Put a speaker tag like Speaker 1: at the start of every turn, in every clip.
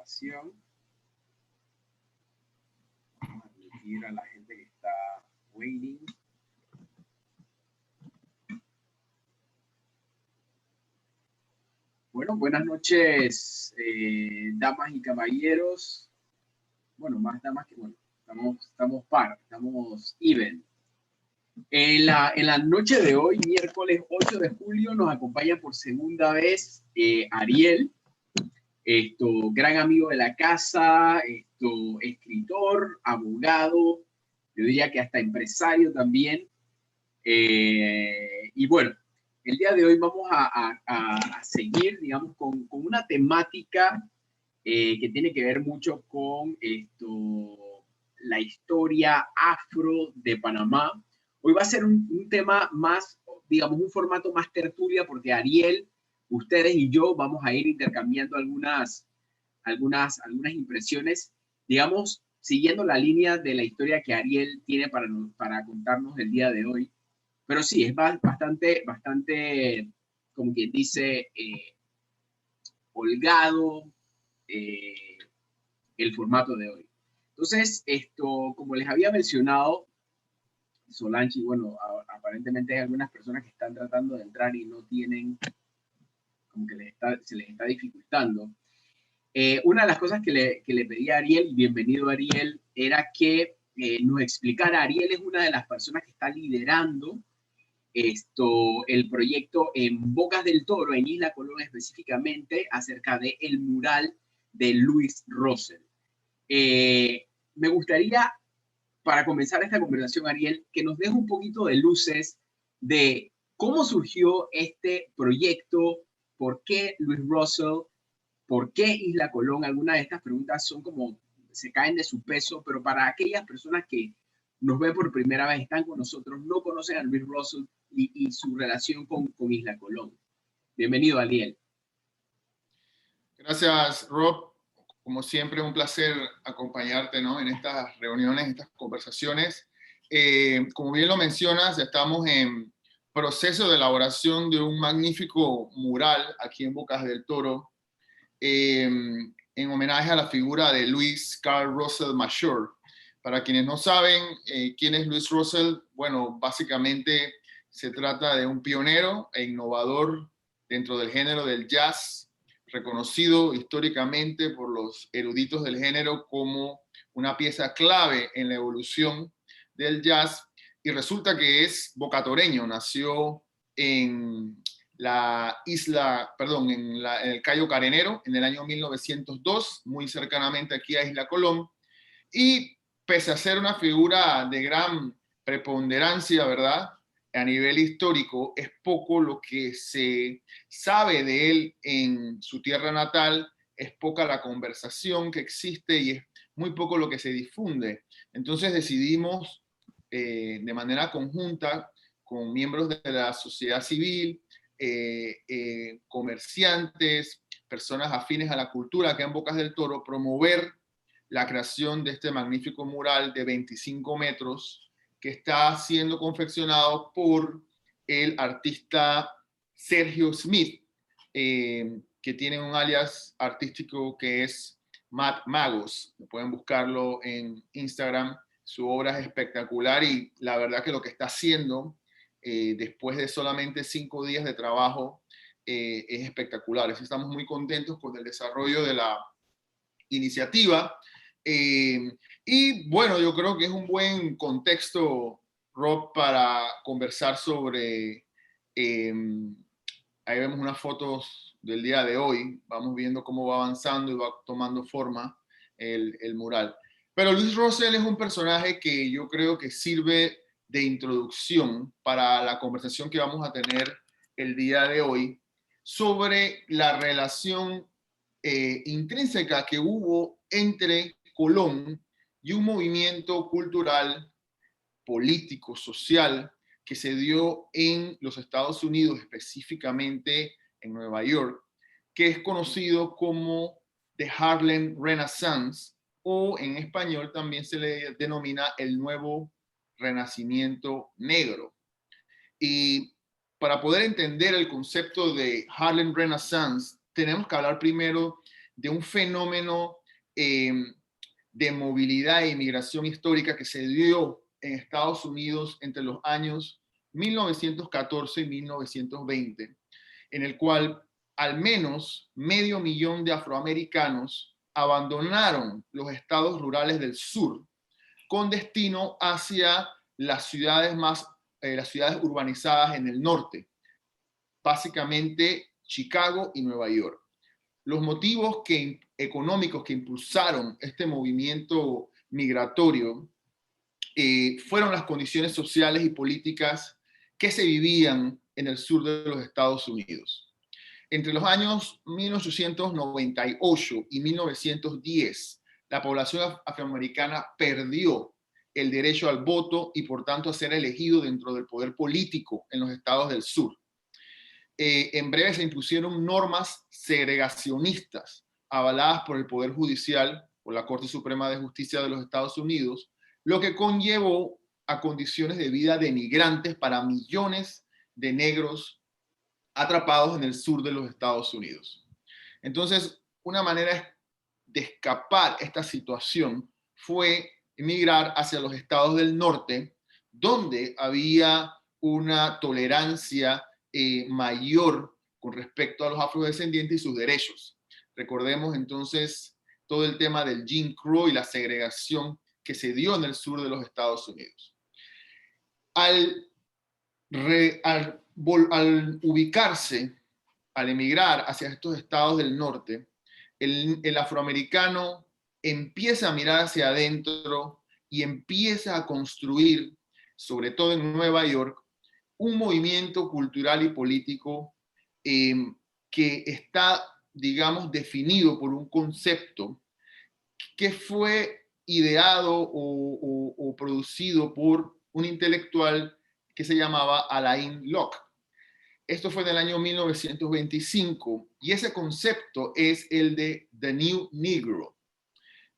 Speaker 1: grabación. Vamos a admitir a la gente que está waiting. Bueno, buenas noches, damas y caballeros. Bueno, más damas que bueno, estamos even. En la noche de hoy, miércoles 8 de julio, nos acompaña por segunda vez Ariel, gran amigo de la casa, escritor, abogado, yo diría que hasta empresario también. Y bueno, el día de hoy vamos a seguir, digamos, con una temática que tiene que ver mucho con la historia afro de Panamá. Hoy va a ser un tema más, digamos, un formato más tertulia, porque Ariel, ustedes y yo vamos a ir intercambiando algunas impresiones, digamos, siguiendo la línea de la historia que Ariel tiene para contarnos el día de hoy. Pero sí, es bastante, como quien dice, holgado el formato de hoy. Entonces, como les había mencionado, Solange, bueno, aparentemente hay algunas personas que están tratando de entrar y no tienen, como que se les está dificultando. Una de las cosas que le pedí a Ariel, y bienvenido Ariel, era que nos explicara. Ariel es una de las personas que está liderando el proyecto en Bocas del Toro, en Isla Colón específicamente, acerca del mural de Louis Russell. Me gustaría, para comenzar esta conversación, Ariel, que nos deje un poquito de luces de cómo surgió este proyecto, por qué Louis Russell, por qué Isla Colón. Algunas de estas preguntas son como, se caen de su peso, pero para aquellas personas que nos ven por primera vez, están con nosotros, no conocen a Louis Russell y su relación con Isla Colón. Bienvenido, Ariel.
Speaker 2: Gracias, Rob. Como siempre, un placer acompañarte, ¿no?, en estas reuniones, en estas conversaciones. Como bien lo mencionas, estamos en proceso de elaboración de un magnífico mural aquí en Bocas del Toro, en homenaje a la figura de Louis Carl Russell Masur. Para quienes no saben quién es Louis Russell, bueno, básicamente se trata de un pionero e innovador dentro del género del jazz, reconocido históricamente por los eruditos del género como una pieza clave en la evolución del jazz, y resulta que es bocatoreño. Nació en en el Cayo Carenero en el año 1902, muy cercanamente aquí a Isla Colón, y pese a ser una figura de gran preponderancia, ¿verdad?, a nivel histórico, es poco lo que se sabe de él en su tierra natal, es poca la conversación que existe y es muy poco lo que se difunde. Entonces decidimos de manera conjunta con miembros de la sociedad civil, comerciantes, personas afines a la cultura acá en Bocas del Toro, promover la creación de este magnífico mural de 25 metros que está siendo confeccionado por el artista Sergio Smith, que tiene un alias artístico que es Matt Magos. Pueden buscarlo en Instagram. Su obra es espectacular y la verdad que lo que está haciendo después de solamente 5 días de trabajo es espectacular. Estamos muy contentos con el desarrollo de la iniciativa. Y bueno, yo creo que es un buen contexto, Rob, para conversar sobre, ahí vemos unas fotos del día de hoy, vamos viendo cómo va avanzando y va tomando forma el mural. Pero Louis Russell es un personaje que yo creo que sirve de introducción para la conversación que vamos a tener el día de hoy sobre la relación intrínseca que hubo entre Colón y un movimiento cultural, político, social, que se dio en los Estados Unidos, específicamente en Nueva York, que es conocido como The Harlem Renaissance, o en español también se le denomina el Nuevo Renacimiento Negro. Y para poder entender el concepto de Harlem Renaissance, tenemos que hablar primero de un fenómeno de movilidad e inmigración histórica que se dio en Estados Unidos entre los años 1914 y 1920, en el cual al menos 500,000 de afroamericanos abandonaron los estados rurales del sur con destino hacia las ciudades las ciudades urbanizadas en el norte, básicamente Chicago y Nueva York. Los motivos económicos que impulsaron este movimiento migratorio fueron las condiciones sociales y políticas que se vivían en el sur de los Estados Unidos. Entre los años 1898 y 1910, la población afroamericana perdió el derecho al voto y por tanto a ser elegido dentro del poder político en los estados del sur. En breve se impusieron normas segregacionistas avaladas por el Poder Judicial, por la Corte Suprema de Justicia de los Estados Unidos, lo que conllevó a condiciones de vida denigrantes para millones de negros atrapados en el sur de los Estados Unidos. Entonces, una manera de escapar esta situación fue emigrar hacia los estados del norte, donde había una tolerancia mayor con respecto a los afrodescendientes y sus derechos. Recordemos entonces todo el tema del Jim Crow y la segregación que se dio en el sur de los Estados Unidos. Al ubicarse, al emigrar hacia estos estados del norte, el afroamericano empieza a mirar hacia adentro y empieza a construir, sobre todo en Nueva York, un movimiento cultural y político que está, digamos, definido por un concepto que fue ideado o producido por un intelectual que se llamaba Alain Locke. Esto fue en el año 1925 y ese concepto es el de The New Negro.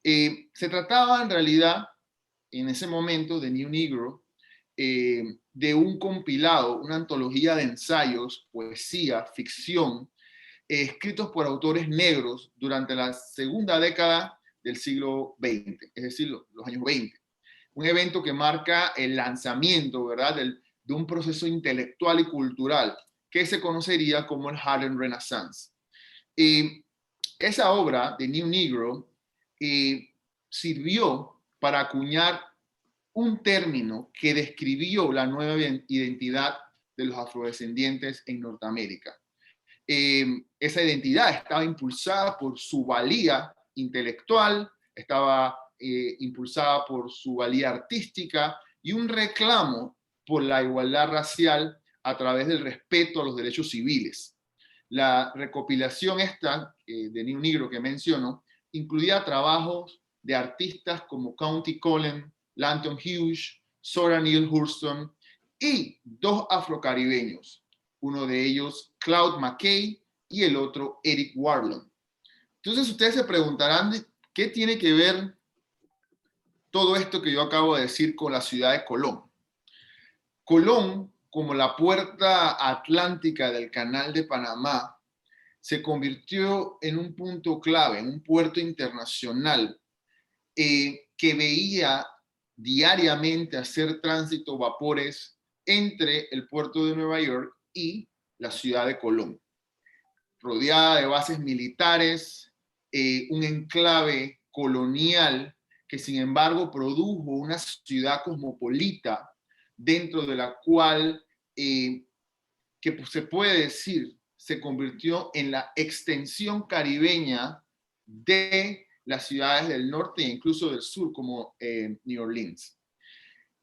Speaker 2: Se trataba en realidad, en ese momento, de New Negro, de un compilado, una antología de ensayos, poesía, ficción, escritos por autores negros durante la segunda década del siglo XX, es decir, los años 20. Un evento que marca el lanzamiento, ¿verdad?, de un proceso intelectual y cultural que se conocería como el Harlem Renaissance. Esa obra de New Negro sirvió para acuñar un término que describió la nueva identidad de los afrodescendientes en Norteamérica. Esa identidad estaba impulsada por su valía intelectual, estaba impulsada por su valía artística y un reclamo por la igualdad racial a través del respeto a los derechos civiles. La recopilación esta de New Negro que menciono incluía trabajos de artistas como Countee Cullen, Langston Hughes, Zora Neale Hurston y dos afrocaribeños, uno de ellos Claude McKay y el otro Eric Warlon. Entonces ustedes se preguntarán qué tiene que ver todo esto que yo acabo de decir con la ciudad de Colón. Colón, como la puerta atlántica del Canal de Panamá, se convirtió en un punto clave, en un puerto internacional que veía diariamente hacer tránsito vapores entre el puerto de Nueva York y la ciudad de Colón. Rodeada de bases militares, un enclave colonial que sin embargo produjo una ciudad cosmopolita dentro de la cual, que se puede decir, se convirtió en la extensión caribeña de las ciudades del norte e incluso del sur, como New Orleans.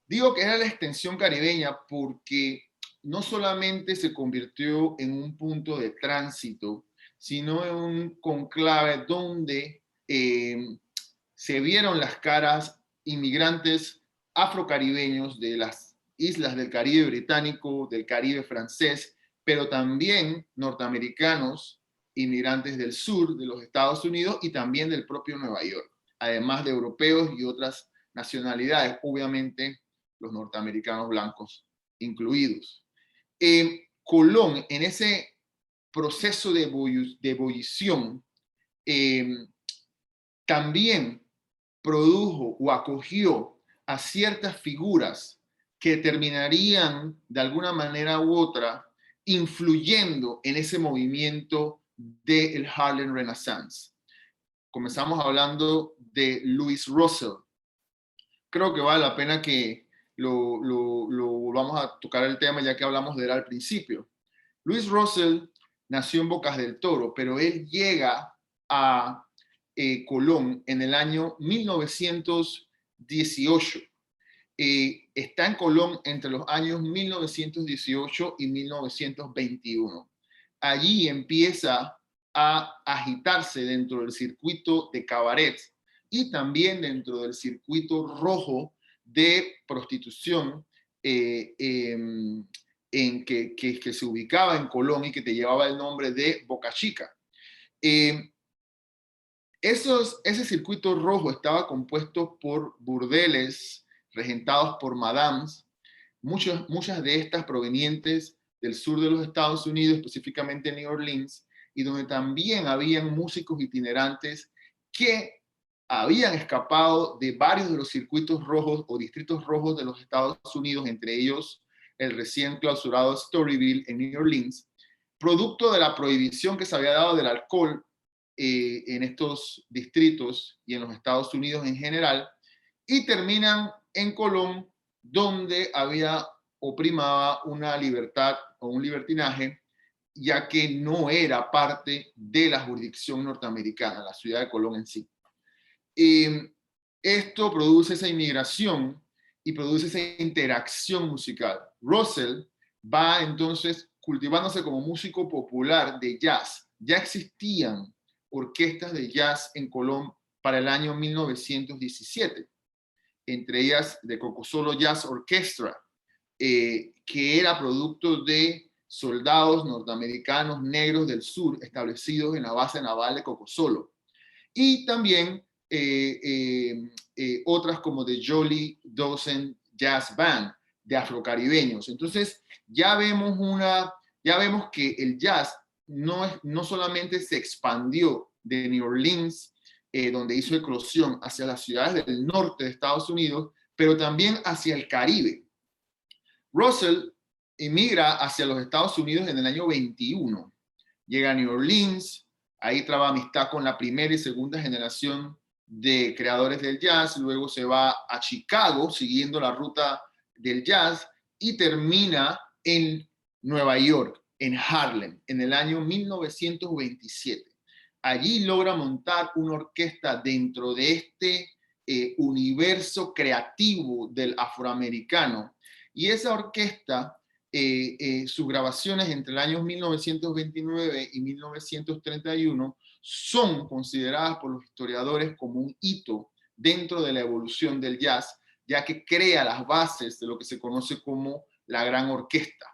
Speaker 2: Digo que era la extensión caribeña porque no solamente se convirtió en un punto de tránsito, sino en un conclave donde se vieron las caras inmigrantes afrocaribeños de las islas del Caribe británico, del Caribe francés, pero también norteamericanos, inmigrantes del sur de los Estados Unidos y también del propio Nueva York, además de europeos y otras nacionalidades, obviamente los norteamericanos blancos incluidos. Colón, en ese proceso de ebullición, también produjo o acogió a ciertas figuras que terminarían de alguna manera u otra influyendo en ese movimiento del Harlem Renaissance. Comenzamos hablando de Louis Russell. Creo que vale la pena que lo volvamos a tocar el tema ya que hablamos de él al principio. Louis Russell nació en Bocas del Toro, pero él llega a Colón en el año 1918. Está en Colón entre los años 1918 y 1921. Allí empieza a agitarse dentro del circuito de cabaret y también dentro del circuito rojo de prostitución en que se ubicaba en Colón y que te llevaba el nombre de Boca Chica. Ese circuito rojo estaba compuesto por burdeles regentados por madames, muchas de estas provenientes del sur de los Estados Unidos, específicamente New Orleans, y donde también habían músicos itinerantes que habían escapado de varios de los circuitos rojos o distritos rojos de los Estados Unidos, entre ellos el recién clausurado Storyville en New Orleans, producto de la prohibición que se había dado del alcohol en estos distritos y en los Estados Unidos en general, y terminan en Colón, donde había o primaba una libertad o un libertinaje, ya que no era parte de la jurisdicción norteamericana, la ciudad de Colón en sí. Esto produce esa inmigración y produce esa interacción musical. Russell va entonces cultivándose como músico popular de jazz. Ya existían orquestas de jazz en Colón para el año 1917, entre ellas de Cocosolo Jazz Orchestra, que era producto de soldados norteamericanos negros del sur establecidos en la base naval de Cocosolo. Y también otras como de Jolly Dozen Jazz Band, de afrocaribeños. Entonces ya vemos que el jazz no solamente se expandió de New Orleans, donde hizo eclosión, hacia las ciudades del norte de Estados Unidos, pero también hacia el Caribe. Russell emigra hacia los Estados Unidos en el año 21. Llega a New Orleans, ahí traba amistad con la primera y segunda generación de creadores del jazz, luego se va a Chicago siguiendo la ruta del jazz y termina en Nueva York, en Harlem, en el año 1927. Allí logra montar una orquesta dentro de este universo creativo del afroamericano, y esa orquesta, sus grabaciones entre el año 1929 y 1931 son consideradas por los historiadores como un hito dentro de la evolución del jazz, ya que crea las bases de lo que se conoce como la gran orquesta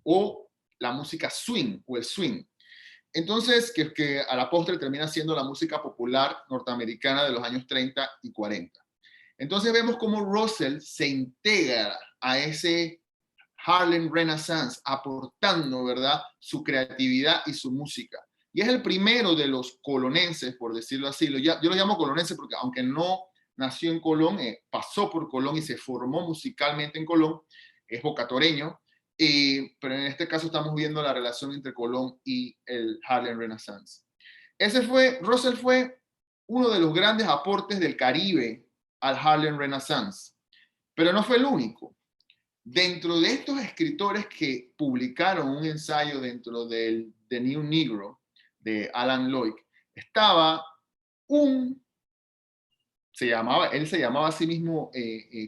Speaker 2: o la música swing o el swing. Entonces, que a la postre termina siendo la música popular norteamericana de los años 30 y 40. Entonces vemos cómo Russell se integra a ese Harlem Renaissance, aportando, ¿verdad?, su creatividad y su música. Y es el primero de los colonenses, por decirlo así. Yo lo llamo colonense porque aunque no nació en Colón, pasó por Colón y se formó musicalmente en Colón, es bocatoreño, pero en este caso estamos viendo la relación entre Colón y el Harlem Renaissance. Russell fue uno de los grandes aportes del Caribe al Harlem Renaissance, pero no fue el único. Dentro de estos escritores que publicaron un ensayo dentro del The New Negro de Alan Loic, estaba él se llamaba a sí mismo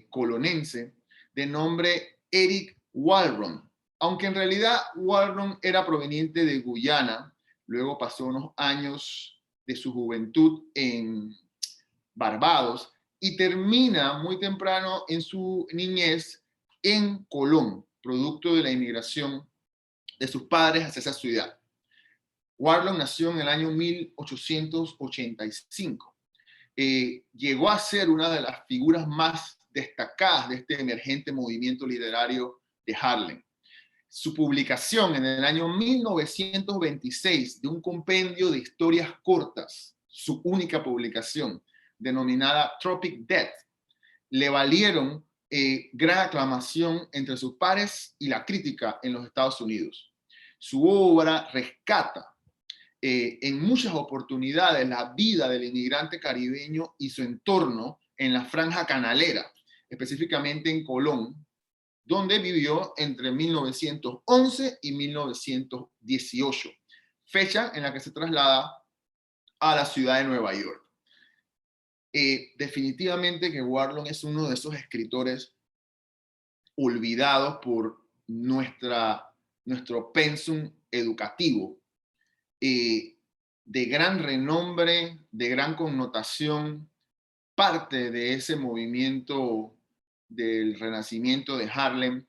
Speaker 2: colonense, de nombre Eric Walron, aunque en realidad Walron era proveniente de Guyana, luego pasó unos años de su juventud en Barbados y termina muy temprano en su niñez en Colón, producto de la inmigración de sus padres hacia esa ciudad. Walron nació en el año 1885. Llegó a ser una de las figuras más destacadas de este emergente movimiento literario de Harlem. su publicación en el año 1926 de un compendio de historias cortas, su única publicación, denominada Tropic Death, le valieron gran aclamación entre sus pares y la crítica en los Estados Unidos. Su obra rescata en muchas oportunidades la vida del inmigrante caribeño y su entorno en la franja canalera, específicamente en Colón, donde vivió entre 1911 y 1918, fecha en la que se traslada a la ciudad de Nueva York. Definitivamente que Warlon es uno de esos escritores olvidados por nuestro pensum educativo, de gran renombre, de gran connotación, parte de ese movimiento del renacimiento de Harlem,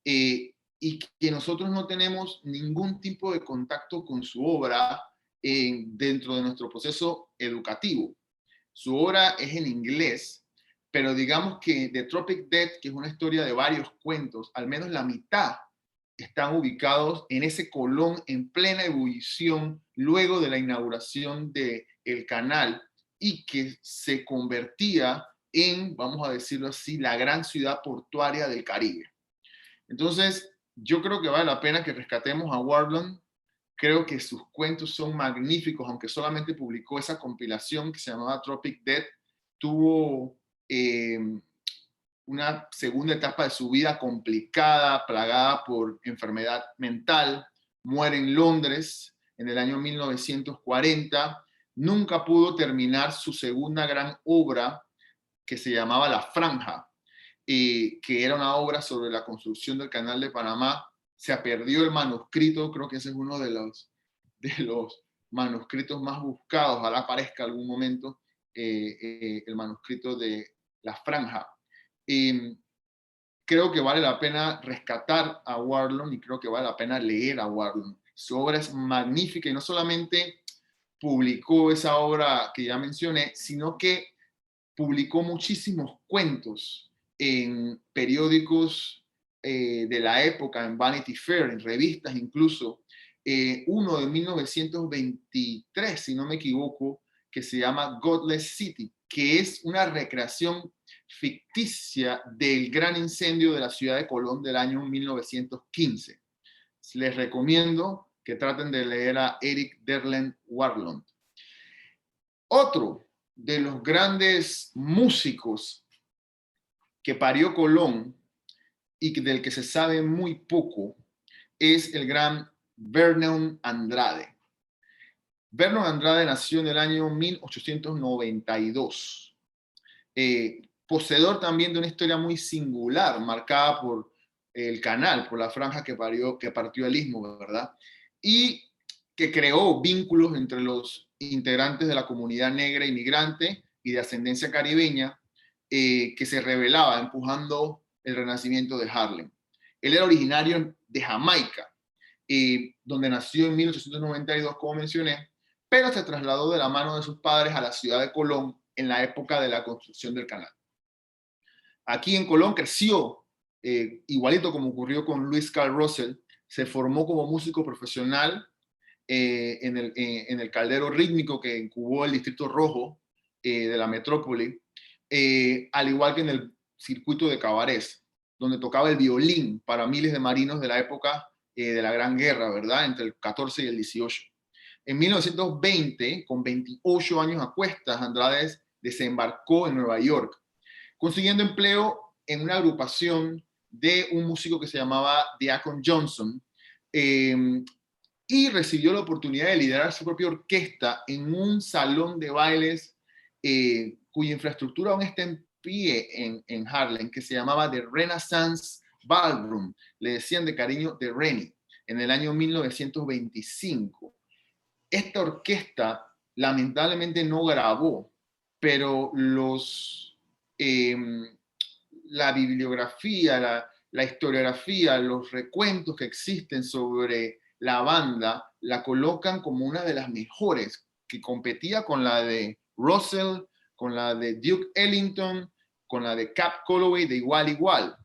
Speaker 2: y que nosotros no tenemos ningún tipo de contacto con su obra dentro de nuestro proceso educativo. Su obra es en inglés, pero digamos que The Tropic Death, que es una historia de varios cuentos, al menos la mitad están ubicados en ese Colón en plena ebullición luego de la inauguración del canal y que se convertía en, vamos a decirlo así, la gran ciudad portuaria del Caribe. Entonces, yo creo que vale la pena que rescatemos a Warlon. Creo que sus cuentos son magníficos, aunque solamente publicó esa compilación que se llamaba Tropic Death. Tuvo una segunda etapa de su vida complicada, plagada por enfermedad mental. Muere en Londres en el año 1940. Nunca pudo terminar su segunda gran obra, que se llamaba La Franja, que era una obra sobre la construcción del Canal de Panamá. Se perdió el manuscrito, creo que ese es uno de los manuscritos más buscados, ojalá aparezca algún momento el manuscrito de La Franja. Creo que vale la pena rescatar a Warlon y creo que vale la pena leer a Warlon. Su obra es magnífica y no solamente publicó esa obra que ya mencioné, sino que publicó muchísimos cuentos en periódicos de la época, en Vanity Fair, en revistas incluso. Uno de 1923, si no me equivoco, que se llama Godless City, que es una recreación ficticia del gran incendio de la ciudad de Colón del año 1915. Les recomiendo que traten de leer a Eric Derlend Warlon. Otro de los grandes músicos que parió Colón y del que se sabe muy poco es el gran Vernon Andrade. Vernon Andrade nació en el año 1892. Poseedor también de una historia muy singular, marcada por el canal, por la franja que partió el istmo, ¿verdad? Y que creó vínculos entre los integrantes de la comunidad negra inmigrante y de ascendencia caribeña, que se rebelaba empujando el renacimiento de Harlem. Él era originario de Jamaica, donde nació en 1892, como mencioné, pero se trasladó de la mano de sus padres a la ciudad de Colón en la época de la construcción del canal. Aquí en Colón creció, igualito como ocurrió con Louis Carl Russell, se formó como músico profesional en el caldero rítmico que incubó el Distrito Rojo de la metrópoli, al igual que en el circuito de cabarets, donde tocaba el violín para miles de marinos de la época de la Gran Guerra, ¿verdad? Entre el 14 y el 18. En 1920, con 28 años a cuestas, Andrade desembarcó en Nueva York, consiguiendo empleo en una agrupación de un músico que se llamaba Deacon Johnson, y recibió la oportunidad de liderar su propia orquesta en un salón de bailes cuya infraestructura aún está en pie en Harlem, que se llamaba The Renaissance Ballroom. Le decían de cariño The Rennie, en el año 1925. Esta orquesta lamentablemente no grabó, pero la bibliografía, la historiografía, los recuentos que existen sobre la banda la colocan como una de las mejores, que competía con la de Russell, con la de Duke Ellington, con la de Cap Calloway de igual a igual.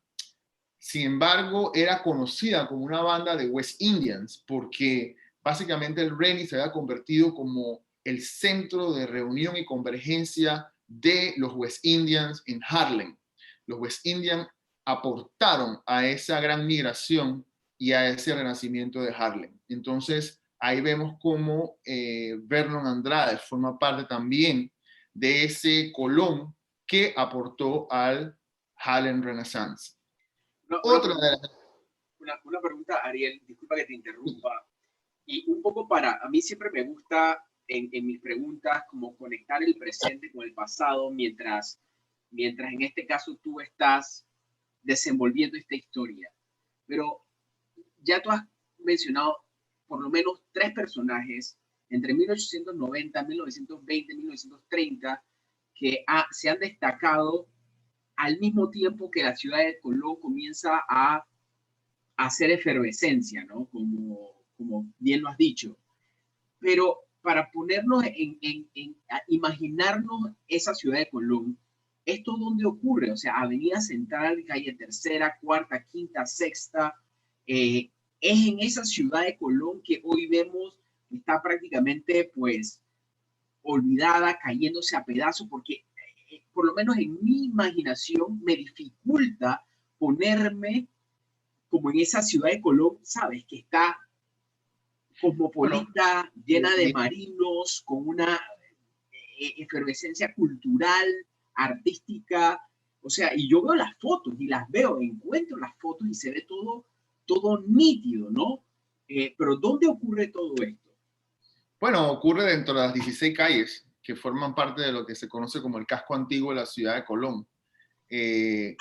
Speaker 2: Sin embargo, era conocida como una banda de West Indians porque básicamente el Rennie se había convertido como el centro de reunión y convergencia de los West Indians en Harlem. Los West Indians aportaron a esa gran migración y a ese renacimiento de Harlem. Entonces, ahí vemos cómo Vernon Andrade forma parte también de ese Colón que aportó al Harlem Renaissance. Otra de las...
Speaker 1: Una pregunta, Ariel, disculpa que te interrumpa. Y un poco a mí siempre me gusta en mis preguntas como conectar el presente con el pasado mientras en este caso tú estás desenvolviendo esta historia. Pero ya tú has mencionado por lo menos 3 personajes entre 1890, 1920, 1930 que se han destacado al mismo tiempo que la ciudad de Colón comienza a hacer efervescencia, ¿no? Como bien lo has dicho. Pero para ponernos a imaginarnos esa ciudad de Colón, ¿esto dónde ocurre? O sea, Avenida Central, calle Tercera, Cuarta, Quinta, Sexta, es en esa ciudad de Colón que hoy vemos que está prácticamente, pues, olvidada, cayéndose a pedazos, porque por lo menos en mi imaginación me dificulta ponerme como en esa ciudad de Colón, ¿sabes? Que está cosmopolita, bueno, llena de marinos, con una efervescencia cultural, artística. O sea, y yo veo las fotos y las veo, encuentro las fotos y se ve todo nítido, ¿no? Pero ¿dónde ocurre todo esto?
Speaker 2: Bueno, ocurre dentro de las 16 calles que forman parte de lo que se conoce como el casco antiguo de la ciudad de Colón.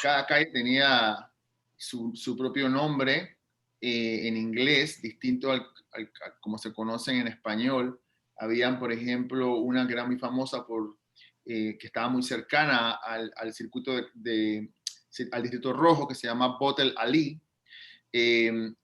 Speaker 2: Cada calle tenía su propio nombre en inglés, distinto al como se conocen en español. Habían, por ejemplo, una que era muy famosa que estaba muy cercana al circuito al Distrito Rojo, que se llama Bottle Ali.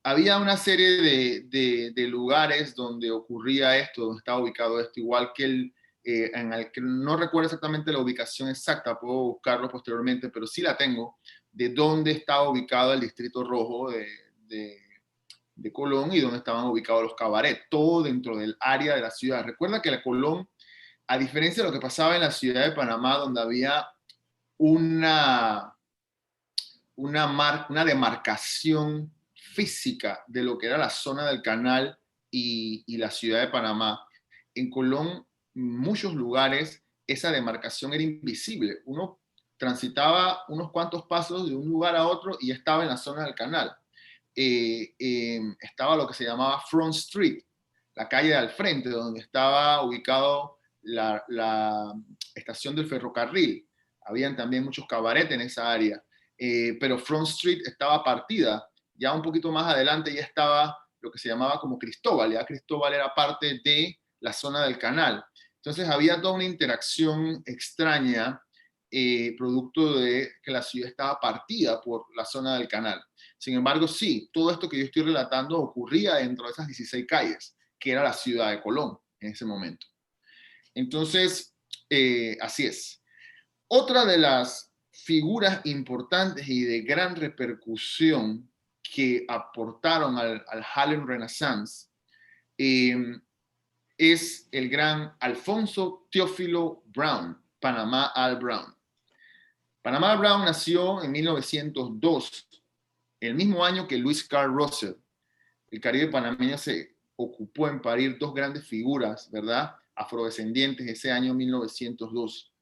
Speaker 2: Había una serie de lugares donde ocurría esto, donde estaba ubicado esto, igual que en el que no recuerdo exactamente la ubicación exacta, puedo buscarlo posteriormente, pero sí la tengo, de dónde estaba ubicado el Distrito Rojo de Colón y dónde estaban ubicados los cabarets, todo dentro del área de la ciudad. Recuerda que la Colón, a diferencia de lo que pasaba en la ciudad de Panamá, donde había una demarcación física de lo que era la zona del canal y la ciudad de Panamá. En Colón, en muchos lugares, esa demarcación era invisible. Uno transitaba unos cuantos pasos de un lugar a otro y estaba en la zona del canal. Estaba lo que se llamaba Front Street, la calle de al frente, donde estaba ubicado la estación del ferrocarril. Habían también muchos cabarets en esa área. Pero Front Street estaba partida. Ya un poquito más adelante ya estaba lo que se llamaba como Cristóbal. Ya Cristóbal era parte de la zona del canal. Entonces había toda una interacción extraña producto de que la ciudad estaba partida por la zona del canal. Sin embargo, sí, todo esto que yo estoy relatando ocurría dentro de esas 16 calles, que era la ciudad de Colón en ese momento. Entonces, así es. Otra de las figuras importantes y de gran repercusión que aportaron al Harlem Renaissance es el gran Alfonso Teófilo Brown, Panamá Al Brown. Panamá Al Brown nació en 1902, el mismo año que Louis Carl Russell. El Caribe panameño se ocupó en parir 2 grandes figuras, ¿verdad?, afrodescendientes ese año 1902.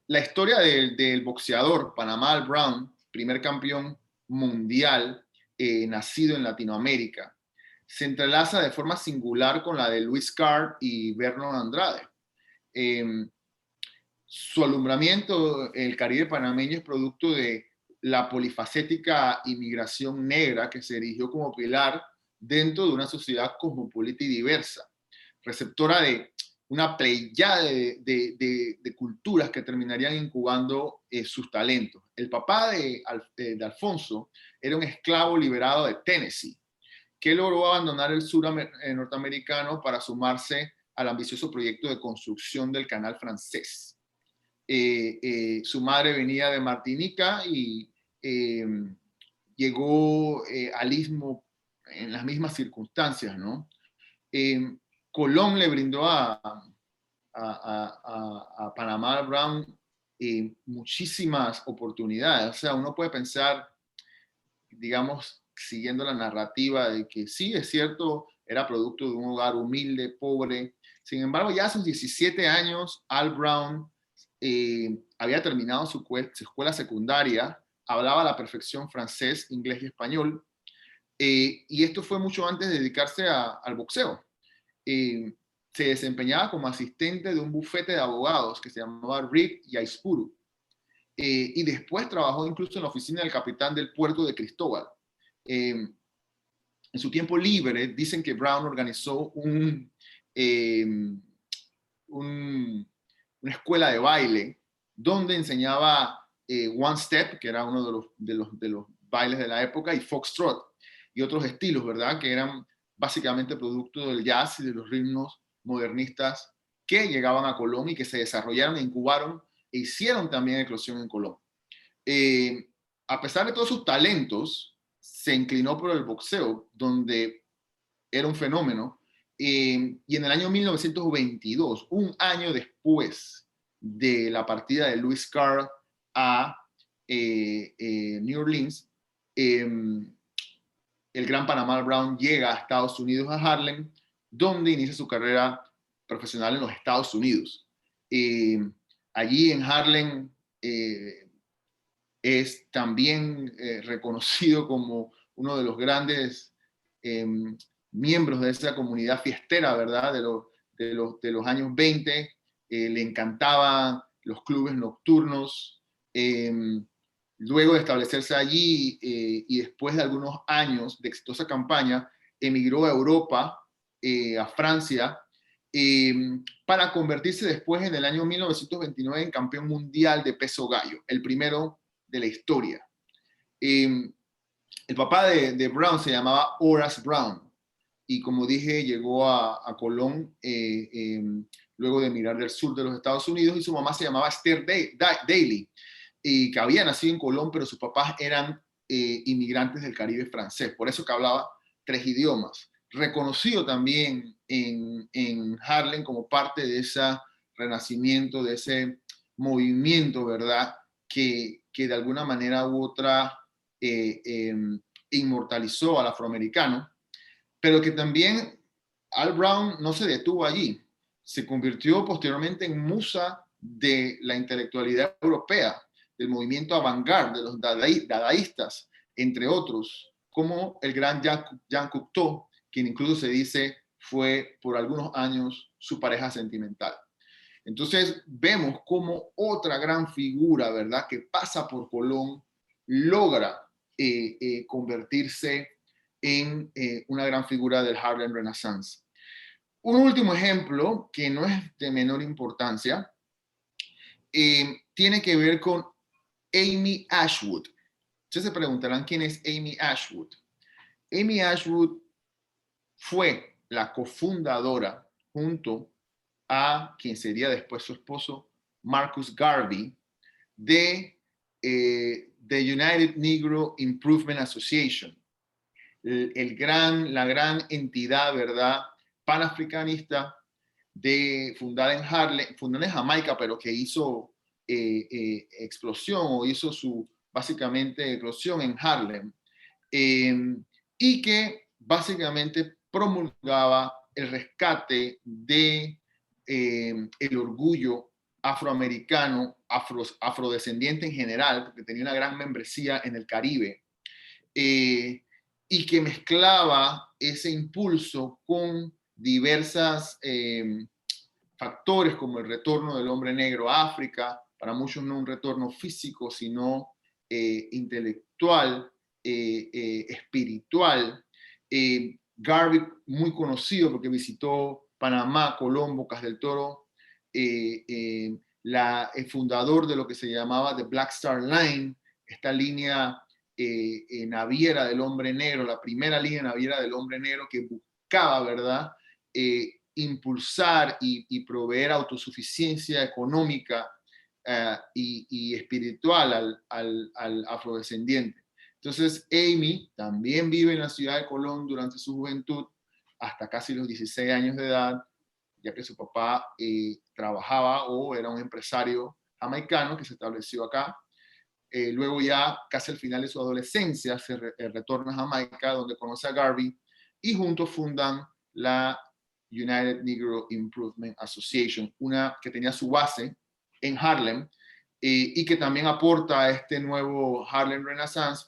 Speaker 2: La historia del boxeador Panamá Al Brown, primer campeón mundial nacido en Latinoamérica, se entrelaza de forma singular con la de Louis Carr y Vernon Andrade. Su alumbramiento en el Caribe panameño es producto de la polifacética inmigración negra que se erigió como pilar dentro de una sociedad cosmopolita y diversa, receptora de una pleyada de culturas que terminarían incubando sus talentos. El papá de Alfonso era un esclavo liberado de Tennessee, que logró abandonar el sur norteamericano para sumarse al ambicioso proyecto de construcción del canal francés. Su madre venía de Martinica y llegó al Istmo en las mismas circunstancias, ¿no? Colón le brindó a Panamá Brown muchísimas oportunidades. O sea, uno puede pensar, digamos, siguiendo la narrativa de que sí, es cierto, era producto de un hogar humilde, pobre. Sin embargo, ya a sus 17 años, Al Brown había terminado su escuela secundaria, hablaba a la perfección francés, inglés y español, y esto fue mucho antes de dedicarse al boxeo. Se desempeñaba como asistente de un bufete de abogados que se llamaba Reed y Aispuru. Y después trabajó incluso en la oficina del capitán del puerto de Cristóbal. En su tiempo libre, dicen que Brown organizó una escuela de baile donde enseñaba One Step, que era uno de los bailes de la época, y Foxtrot, y otros estilos, ¿verdad? Que eran básicamente producto del jazz y de los ritmos modernistas que llegaban a Colón y que se desarrollaron e incubaron e hicieron también eclosión en Colón. A pesar de todos sus talentos, se inclinó por el boxeo, donde era un fenómeno, y en el año 1922, un año después de la partida de Louis Carr a New Orleans, el gran Panamá Brown llega a Estados Unidos, a Harlem, donde inicia su carrera profesional en los Estados Unidos. Allí en Harlem es también reconocido como uno de los grandes miembros de esa comunidad fiestera, ¿verdad? De los años 20. Le encantaban los clubes nocturnos. Luego de establecerse allí y después de algunos años de exitosa campaña, emigró a Europa, a Francia, para convertirse después en el año 1929 en campeón mundial de peso gallo, el primero de la historia. El papá de Brown se llamaba Horace Brown y, como dije, llegó a Colón luego de emigrar del sur de los Estados Unidos, y su mamá se llamaba Esther Daly, y que había nacido en Colón, pero sus papás eran inmigrantes del Caribe francés, por eso que hablaba 3 idiomas. Reconocido también en Harlem como parte de ese renacimiento, de ese movimiento, ¿verdad? Que de alguna manera u otra inmortalizó al afroamericano, pero que también Al Brown no se detuvo allí. Se convirtió posteriormente en musa de la intelectualidad europea, del movimiento avant-garde, de los dadaístas, entre otros, como el gran Jean Cocteau, quien incluso se dice fue por algunos años su pareja sentimental. Entonces vemos como otra gran figura, ¿verdad?, que pasa por Colón, logra convertirse en una gran figura del Harlem Renaissance. Un último ejemplo, que no es de menor importancia, tiene que ver con Amy Ashwood. Ustedes se preguntarán quién es Amy Ashwood. Amy Ashwood fue la cofundadora, junto a quien sería después su esposo, Marcus Garvey, de The United Negro Improvement Association, la gran entidad, ¿verdad?, panafricanista fundada en Harlem, fundada en Jamaica, pero que hizo explosión, o hizo su básicamente eclosión en Harlem, y que básicamente promulgaba el rescate de el orgullo afroamericano, afrodescendiente en general, porque tenía una gran membresía en el Caribe, y que mezclaba ese impulso con diversas factores como el retorno del hombre negro a África, para muchos no un retorno físico, sino intelectual, espiritual. Garvey, muy conocido porque visitó Panamá, Colón, Bocas del Toro, el fundador de lo que se llamaba The Black Star Line, esta línea naviera del hombre negro, la primera línea naviera del hombre negro que buscaba, ¿verdad?, impulsar y proveer autosuficiencia económica y espiritual al afrodescendiente. Entonces, Amy también vive en la ciudad de Colón durante su juventud, hasta casi los 16 años de edad, ya que su papá trabajaba o era un empresario jamaicano que se estableció acá. Luego ya casi al final de su adolescencia se retorna a Jamaica, donde conoce a Garvey, y juntos fundan la United Negro Improvement Association, una que tenía su base en Harlem, y que también aporta a este nuevo Harlem Renaissance.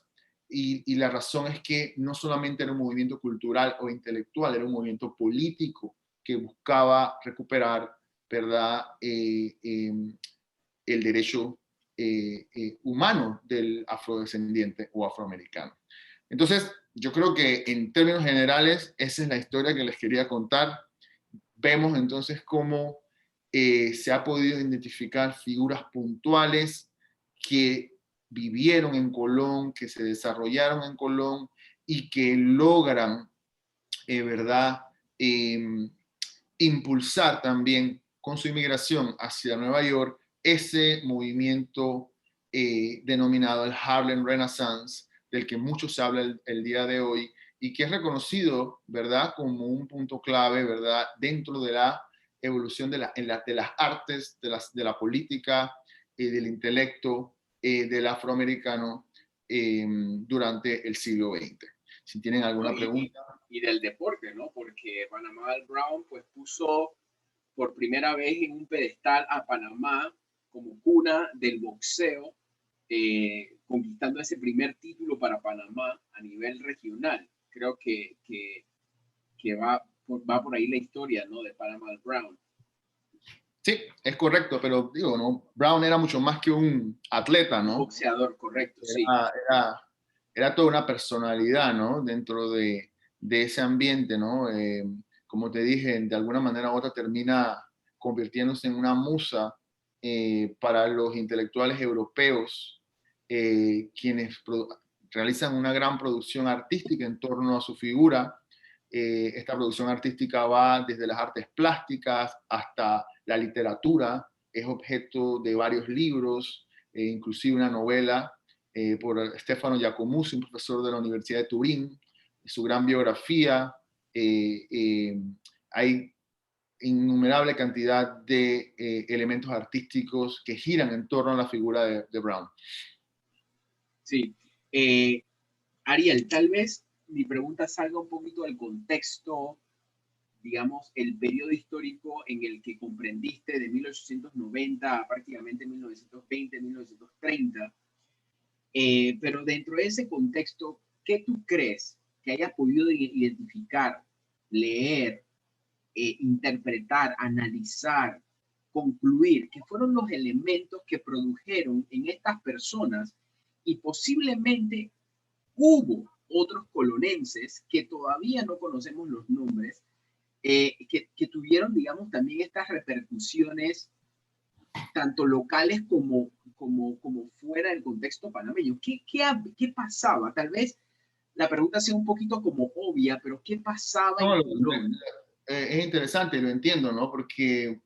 Speaker 2: Y la razón es que no solamente era un movimiento cultural o intelectual, era un movimiento político que buscaba recuperar, ¿verdad?, el derecho humano del afrodescendiente o afroamericano. Entonces, yo creo que en términos generales, esa es la historia que les quería contar. Vemos entonces cómo se ha podido identificar figuras puntuales que vivieron en Colón, que se desarrollaron en Colón y que logran, ¿verdad?, impulsar también con su inmigración hacia Nueva York ese movimiento denominado el Harlem Renaissance, del que mucho se habla el día de hoy y que es reconocido, ¿verdad?, como un punto clave, ¿verdad?, dentro de la evolución de las artes, de la política, del intelecto del afroamericano durante el siglo XX. Si tienen alguna pregunta.
Speaker 1: Y del deporte, ¿no? Porque Panama Brown pues puso por primera vez en un pedestal a Panamá como cuna del boxeo, conquistando ese primer título para Panamá a nivel regional. Creo que va por ahí la historia, ¿no?, de Panama Brown.
Speaker 2: Sí, es correcto, pero digo, ¿no? Brown era mucho más que un atleta, ¿no?
Speaker 1: Un boxeador, correcto, sí.
Speaker 2: Era toda una personalidad, ¿no? Dentro de ese ambiente, ¿no? Como te dije, de alguna manera u otra termina convirtiéndose en una musa para los intelectuales europeos, quienes realizan una gran producción artística en torno a su figura. Esta producción artística va desde las artes plásticas hasta la literatura, es objeto de varios libros, inclusive una novela por Stefano Giacomuzzi, un profesor de la Universidad de Turín, su gran biografía. Hay innumerable cantidad de elementos artísticos que giran en torno a la figura de Brown.
Speaker 1: Sí. Ariel, tal vez mi pregunta salga un poquito del contexto, digamos, el periodo histórico en el que comprendiste de 1890 a prácticamente 1920, 1930. Pero dentro de ese contexto, ¿qué tú crees que hayas podido identificar, leer, interpretar, analizar, concluir, que fueron los elementos que produjeron en estas personas y posiblemente hubo otros colonenses que todavía no conocemos los nombres, que tuvieron, digamos, también estas repercusiones tanto locales como fuera del contexto panameño? ¿Qué pasaba? Tal vez la pregunta sea un poquito como obvia, pero ¿qué pasaba en Colón?
Speaker 2: Es interesante, lo entiendo, ¿no? Porque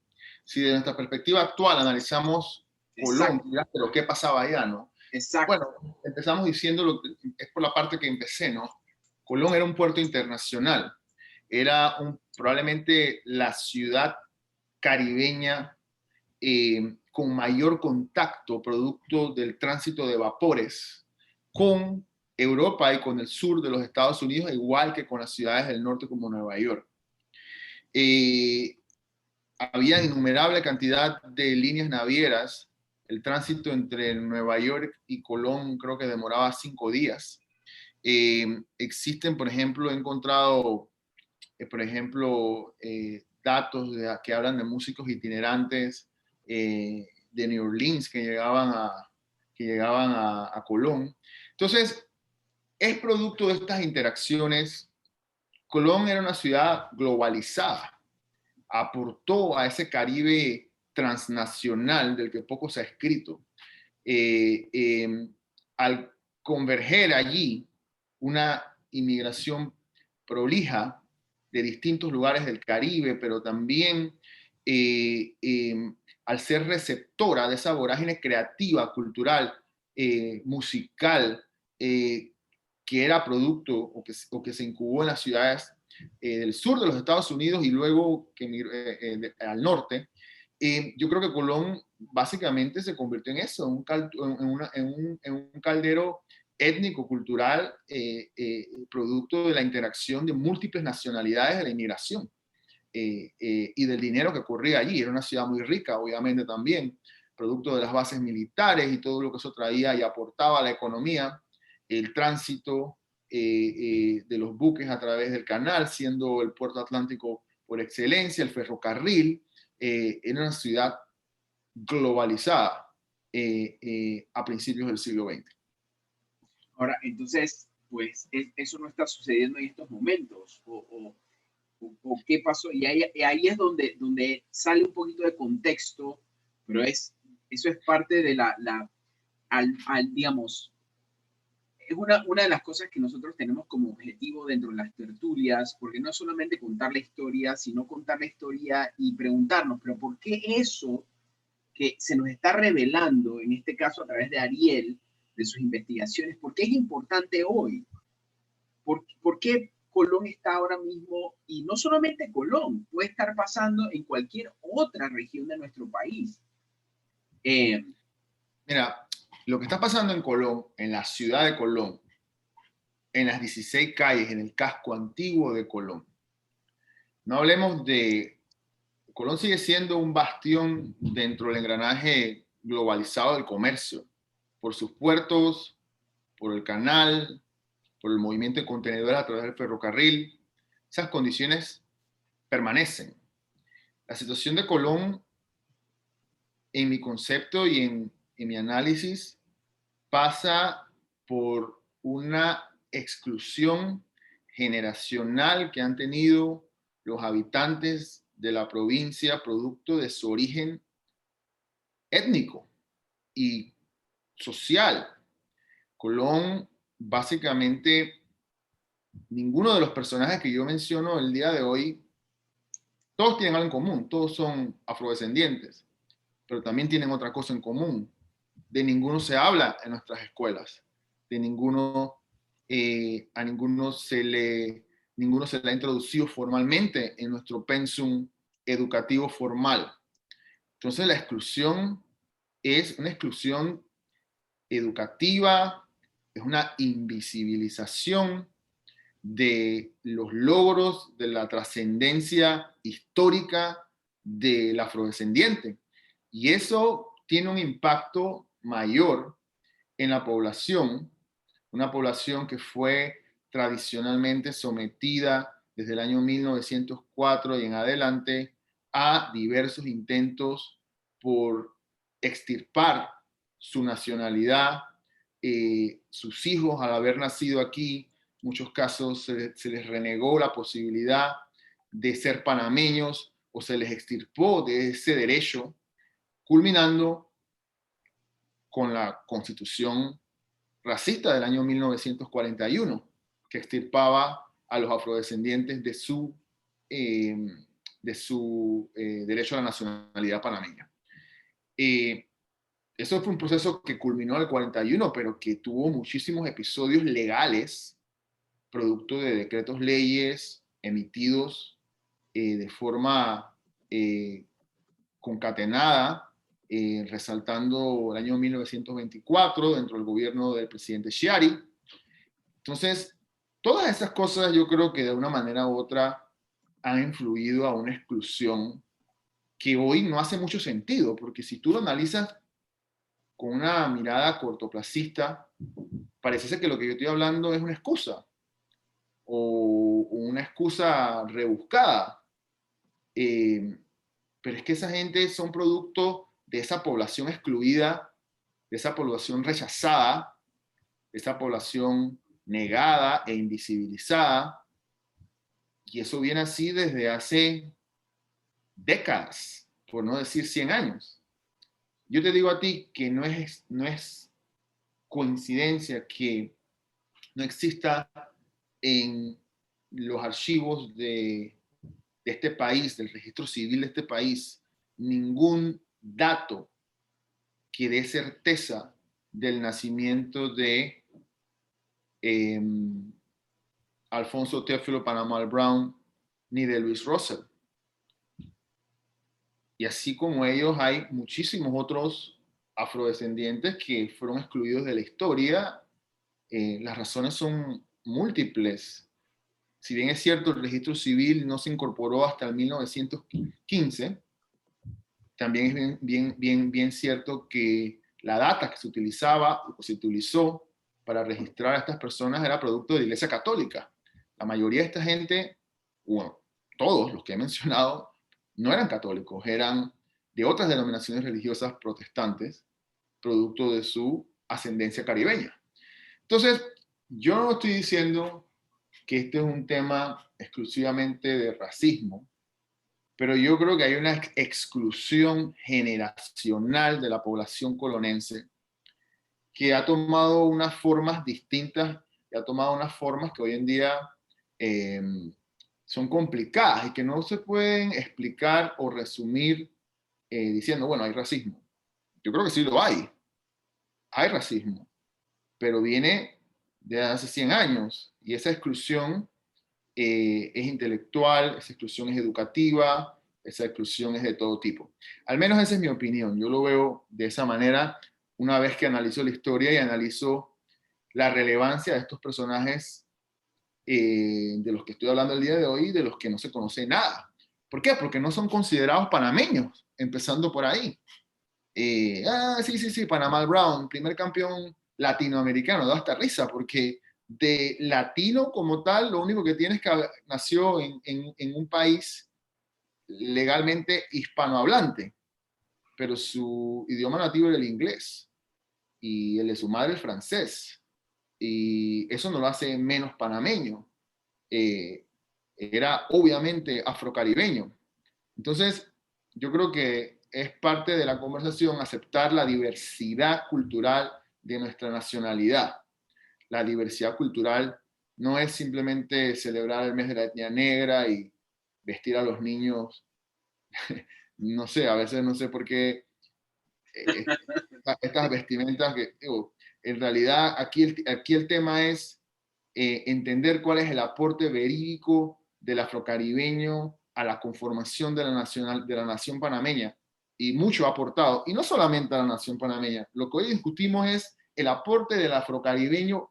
Speaker 2: si de nuestra perspectiva actual analizamos Colón, pero ¿qué pasaba allá, no?
Speaker 1: Exacto.
Speaker 2: Bueno, empezamos diciendo, es por la parte que empecé, ¿no? Colón era un puerto internacional, era probablemente la ciudad caribeña con mayor contacto producto del tránsito de vapores con Europa y con el sur de los Estados Unidos, igual que con las ciudades del norte como Nueva York. Había innumerable cantidad de líneas navieras. El tránsito entre Nueva York y Colón creo que demoraba 5 días. Existen, por ejemplo, he encontrado, por ejemplo, datos que hablan de músicos itinerantes de New Orleans que llegaban a Colón. Entonces, es producto de estas interacciones. Colón era una ciudad globalizada, aportó a ese Caribe transnacional del que poco se ha escrito. Al converger allí una inmigración prolija de distintos lugares del Caribe, pero también al ser receptora de esa vorágine creativa, cultural, musical, que era producto o que se incubó en las ciudades del sur de los Estados Unidos y luego al norte, yo creo que Colón básicamente se convirtió en eso, en un caldero étnico, cultural, producto de la interacción de múltiples nacionalidades de la inmigración y del dinero que corría allí. Era una ciudad muy rica, obviamente también, producto de las bases militares y todo lo que eso traía y aportaba a la economía, el tránsito de los buques a través del canal, siendo el puerto atlántico por excelencia, el ferrocarril, era una ciudad globalizada a principios del siglo XX.
Speaker 1: Ahora, entonces, pues eso no está sucediendo en estos momentos, o qué pasó, y ahí es donde sale un poquito de contexto, pero eso es parte de digamos, es una de las cosas que nosotros tenemos como objetivo dentro de las tertulias, porque no es solamente contar la historia, sino contar la historia y preguntarnos, pero ¿por qué eso que se nos está revelando, en este caso a través de Ariel, de sus investigaciones, por qué es importante hoy? ¿Por qué Colón está ahora mismo, y no solamente Colón, puede estar pasando en cualquier otra región de nuestro país?
Speaker 2: Mira, lo que está pasando en Colón, en la ciudad de Colón, en las 16 calles, en el casco antiguo de Colón. No hablemos de... Colón sigue siendo un bastión dentro del engranaje globalizado del comercio, por sus puertos, por el canal, por el movimiento de contenedores a través del ferrocarril. Esas condiciones permanecen. La situación de Colón, en mi concepto y en mi análisis, pasa por una exclusión generacional que han tenido los habitantes de la provincia producto de su origen étnico y social. Colón, básicamente, ninguno de los personajes que yo menciono el día de hoy, todos tienen algo en común, todos son afrodescendientes, pero también tienen otra cosa en común. De ninguno se habla en nuestras escuelas, de ninguno, ninguno se le ha introducido formalmente en nuestro pensum educativo formal. Entonces la exclusión es una exclusión educativa, es una invisibilización de los logros, de la trascendencia histórica del afrodescendiente. Y eso tiene un impacto mayor en la población, una población que fue tradicionalmente sometida desde el año 1904 y en adelante a diversos intentos por extirpar su nacionalidad, sus hijos al haber nacido aquí, en muchos casos se les renegó la posibilidad de ser panameños o se les extirpó de ese derecho, culminando con la Constitución racista del año 1941, que extirpaba a los afrodescendientes de su derecho a la nacionalidad panameña. Eso fue un proceso que culminó en el 41, pero que tuvo muchísimos episodios legales, producto de decretos leyes emitidos de forma concatenada, resaltando el año 1924 dentro del gobierno del presidente Chiari. Entonces, todas esas cosas yo creo que de una manera u otra han influido a una exclusión que hoy no hace mucho sentido, porque si tú lo analizas con una mirada cortoplacista, parece que lo que yo estoy hablando es una excusa o una excusa rebuscada. Pero es que esa gente son producto de esa población excluida, de esa población rechazada, de esa población negada e invisibilizada. Y eso viene así desde hace décadas, por no decir 100 años. Yo te digo a ti que no es coincidencia que no exista en los archivos de este país, del registro civil de este país, ningún dato que dé certeza del nacimiento de Alfonso Teófilo Panamal Brown ni de Luis Russell. Y así como ellos, hay muchísimos otros afrodescendientes que fueron excluidos de la historia. Las razones son múltiples. Si bien es cierto, el registro civil no se incorporó hasta el 1915, también es bien cierto que la data que se utilizaba o se utilizó para registrar a estas personas era producto de la Iglesia Católica. La mayoría de esta gente, bueno, todos los que he mencionado, no eran católicos, eran de otras denominaciones religiosas protestantes, producto de su ascendencia caribeña. Entonces, yo no estoy diciendo que este es un tema exclusivamente de racismo, pero yo creo que hay una exclusión generacional de la población colonense que ha tomado unas formas distintas, que ha tomado unas formas que hoy en día son complicadas y que no se pueden explicar o resumir diciendo, bueno, hay racismo. Yo creo que sí lo hay racismo, pero viene de hace 100 años y esa exclusión es intelectual, esa exclusión es educativa, esa exclusión es de todo tipo. Al menos esa es mi opinión. Yo lo veo de esa manera una vez que analizo la historia y analizo la relevancia de estos personajes de los que estoy hablando el día de hoy y de los que no se conoce nada. ¿Por qué? Porque no son considerados panameños, empezando por ahí. Sí, Panamal Brown, primer campeón latinoamericano, da hasta risa, porque de latino como tal, lo único que tiene es que nació en un país legalmente hispanohablante, pero su idioma nativo era el inglés y el de su madre el francés, y eso no lo hace menos panameño. Era obviamente afrocaribeño. Entonces, yo creo que es parte de la conversación aceptar la diversidad cultural de nuestra nacionalidad. La diversidad cultural no es simplemente celebrar el mes de la etnia negra y vestir a los niños, no sé, a veces no sé por qué estas vestimentas que, en realidad aquí el tema es entender cuál es el aporte verídico del afrocaribeño a la conformación de la nación panameña, y mucho ha aportado, y no solamente a la nación panameña. Lo que hoy discutimos es el aporte del afrocaribeño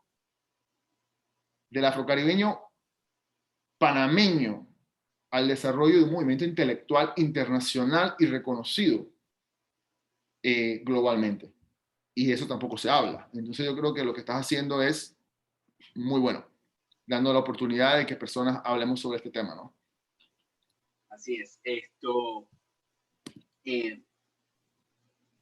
Speaker 2: panameño al desarrollo de un movimiento intelectual internacional y reconocido globalmente. Y eso tampoco se habla. Entonces yo creo que lo que estás haciendo es muy bueno, dando la oportunidad de que personas hablemos sobre este tema, ¿no?
Speaker 1: Así es.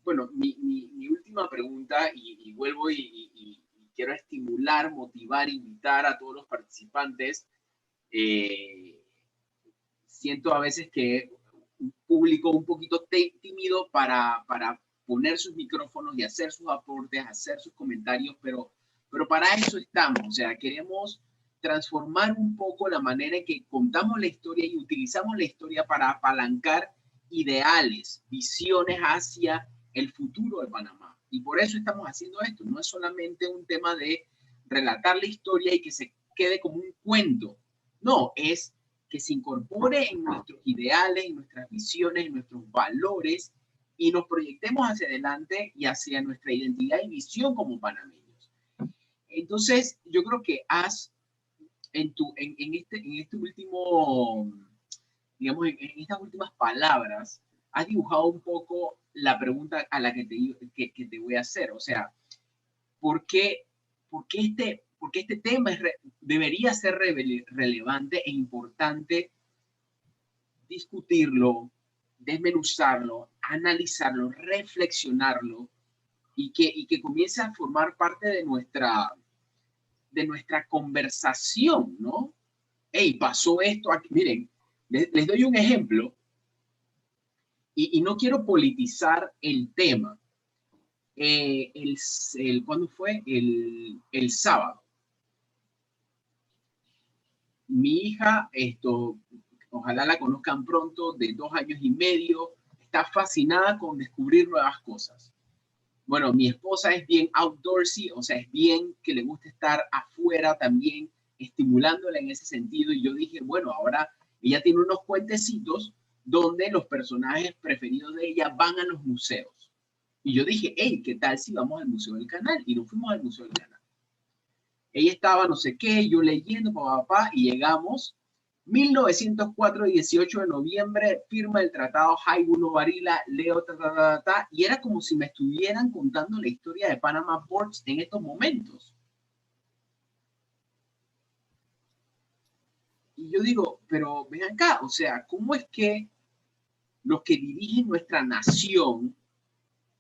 Speaker 1: Bueno, mi última pregunta, y vuelvo y quiero estimular, motivar, invitar a todos los participantes. Siento a veces que un público un poquito tímido para poner sus micrófonos y hacer sus aportes, hacer sus comentarios, pero para eso estamos. O sea, queremos transformar un poco la manera en que contamos la historia y utilizamos la historia para apalancar ideales, visiones hacia el futuro de Panamá. Y por eso estamos haciendo esto. No es solamente un tema de relatar la historia y que se quede como un cuento. No, es que se incorpore en nuestros ideales, en nuestras visiones, en nuestros valores y nos proyectemos hacia adelante y hacia nuestra identidad y visión como panameños. Entonces, yo creo que en este último, digamos, en estas últimas palabras, has dibujado un poco la pregunta a la que te voy a hacer. O sea, ¿por qué este tema debería ser relevante e importante discutirlo, desmenuzarlo, analizarlo, reflexionarlo y que comience a formar parte de nuestra conversación, ¿no? Hey, pasó esto aquí. Miren, les doy un ejemplo y no quiero politizar el tema. ¿Cuándo fue? El sábado. Mi hija, ojalá la conozcan pronto, de 2 años y medio, está fascinada con descubrir nuevas cosas. Bueno, mi esposa es bien outdoorsy, o sea, es bien que le gusta estar afuera también, estimulándola en ese sentido. Y yo dije, bueno, ahora ella tiene unos cuentecitos donde los personajes preferidos de ella van a los museos. Y yo dije, hey, ¿qué tal si vamos al Museo del Canal? Y nos fuimos al Museo del Canal. Ella estaba no sé qué, yo leyendo, papá, y llegamos. 1904, 18 de noviembre, firma el tratado Haibuno Varila, leo, y era como si me estuvieran contando la historia de Panama Ports en estos momentos. Y yo digo, pero ven acá, o sea, ¿cómo es que los que dirigen nuestra nación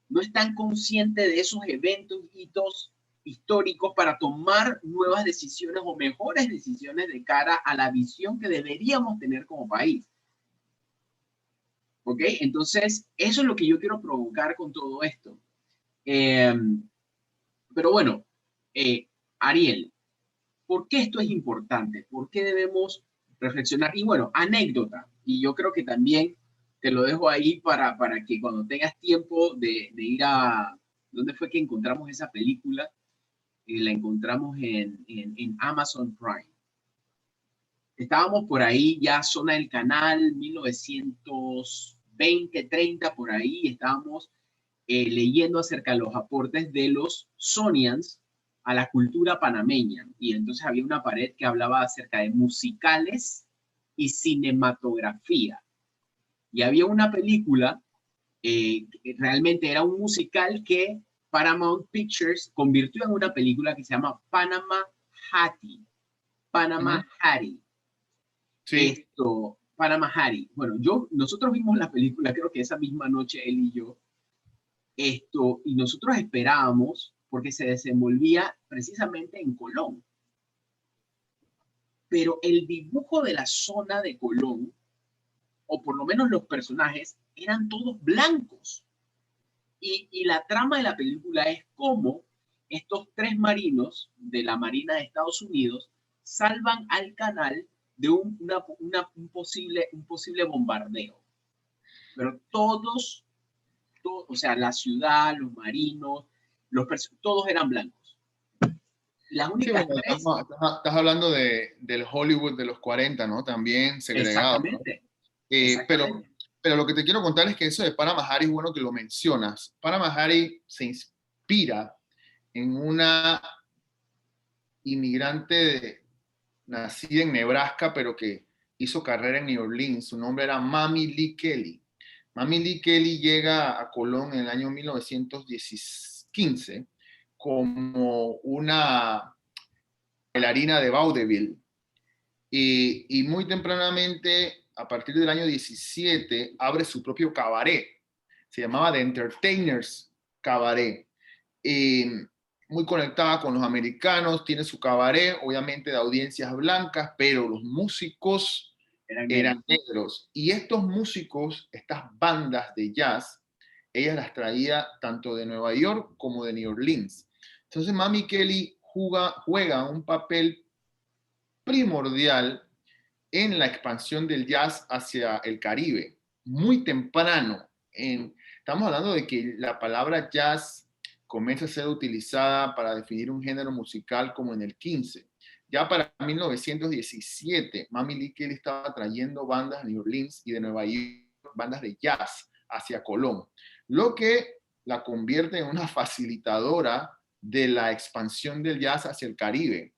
Speaker 1: no están conscientes de esos eventos, hitos históricos para tomar nuevas decisiones o mejores decisiones de cara a la visión que deberíamos tener como país? ¿Ok? Entonces, eso es lo que yo quiero provocar con todo esto. Pero bueno, Ariel, ¿por qué esto es importante? ¿Por qué debemos reflexionar? Y bueno, anécdota, y yo creo que también te lo dejo ahí para que cuando tengas tiempo de ir a... ¿Dónde fue que encontramos esa película? La encontramos en Amazon Prime. Estábamos por ahí, ya zona del canal, 1920, 30, por ahí, estábamos leyendo acerca de los aportes de los Sonians a la cultura panameña. Y entonces había una pared que hablaba acerca de musicales y cinematografía. Y había una película, que realmente era un musical que Paramount Pictures convirtió en una película que se llama Panama Hattie. Panama Hattie.
Speaker 2: Sí.
Speaker 1: Panama Hattie. Bueno, nosotros vimos la película, creo que esa misma noche él y yo, y nosotros esperábamos, porque se desenvolvía precisamente en Colón, pero el dibujo de la zona de Colón, o por lo menos los personajes, eran todos blancos. Y la trama de la película es cómo estos tres marinos de la Marina de Estados Unidos salvan al canal de un posible bombardeo. Pero o sea, la ciudad, los marinos, todos eran blancos. Las
Speaker 2: Sí,
Speaker 1: únicas
Speaker 2: bueno,
Speaker 1: tres,
Speaker 2: estás hablando del Hollywood de los 40, ¿no? También segregado, ¿no?
Speaker 1: exactamente,
Speaker 2: Eh, pero,
Speaker 1: exactamente.
Speaker 2: pero lo que te quiero contar es que eso de Panama Hattie es bueno que lo mencionas. Panama Hattie se inspira en una inmigrante nacida en Nebraska, pero que hizo carrera en New Orleans. Su nombre era Mamie Lee Kelly. Mamie Lee Kelly llega a Colón en el año 1915 como una bailarina de vaudeville y muy tempranamente, a partir del año 17, abre su propio cabaret. Se llamaba The Entertainers Cabaret. Muy conectada con los americanos, tiene su cabaret, obviamente de audiencias blancas, pero los músicos eran negros. Y estos músicos, estas bandas de jazz, ella las traía tanto de Nueva York como de New Orleans. Entonces Mamie Kelly juega un papel primordial en la expansión del jazz hacia el Caribe, muy temprano. Estamos hablando de que la palabra jazz comienza a ser utilizada para definir un género musical como en el 15. Ya para 1917, Mamie Lee Kelly estaba trayendo bandas de New Orleans y de Nueva York, bandas de jazz hacia Colón, lo que la convierte en una facilitadora de la expansión del jazz hacia el Caribe.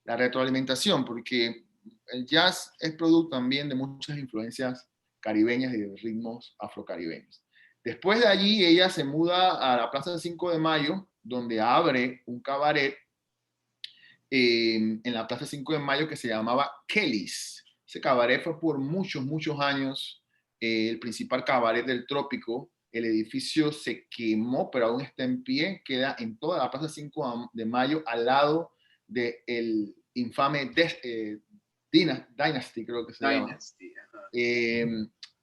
Speaker 2: La retroalimentación, porque el jazz es producto también de muchas influencias caribeñas y de ritmos afrocaribeños. Después de allí, ella se muda a la Plaza 5 de Mayo, donde abre un cabaret en la Plaza 5 de Mayo que se llamaba Kelly's. Ese cabaret fue por muchos, muchos años el principal cabaret del trópico. El edificio se quemó, pero aún está en pie. Queda en toda la Plaza 5 de Mayo, al lado del infame Dynasty, creo que se llama.
Speaker 1: Dynasty.